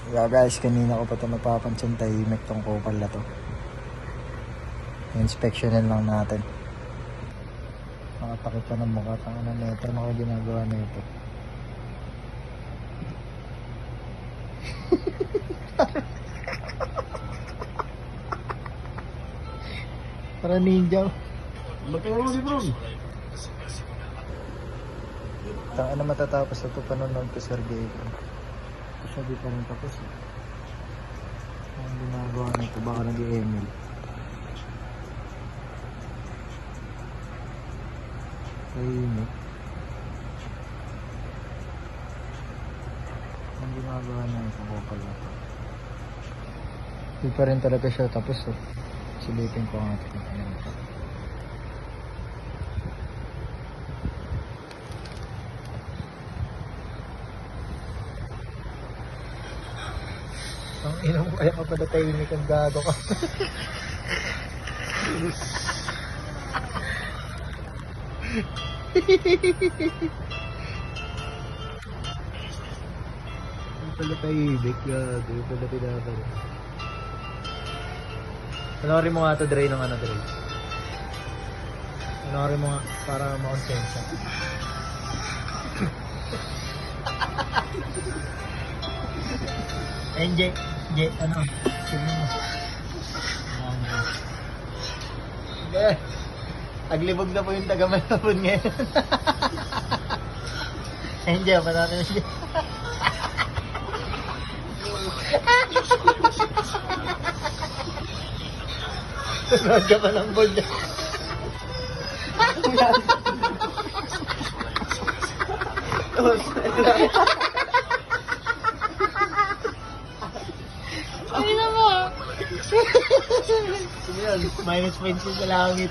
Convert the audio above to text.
Yeah guys, kanina ko pa ito napapansin, tahimik tong kupal na to. Inspectionin lang natin. Nakatakip pa ng mukha. Ang ano nito, ano ko ginagawa nito. Para ninja. Matagal mo di bro. Tanga na matatapos na ito panonood ko Sergey ko. Kasi di pa rin tapos eh. Ang ginagawa nito, baka nag-email. Tahimik. Ang ginagawa nito ko pala. Di pa rin talaga siya tapos eh. Silipin ko ang ating ito. Ang ina mo kaya ka pala tahimik ang gago ka. Ang pala tahimik, gago. Ang pala pinapala. Panorin mo nga ito, Dre, ng ano, Dre. Panorin mo nga para makonsensya. NJ, ano? Sige mo. Aglibog na po yung taga-malapon ngayon. NJ, panorin mo siya. Sunod ka pa ng board. Ay na mo. Sige yun, minus points sa langit.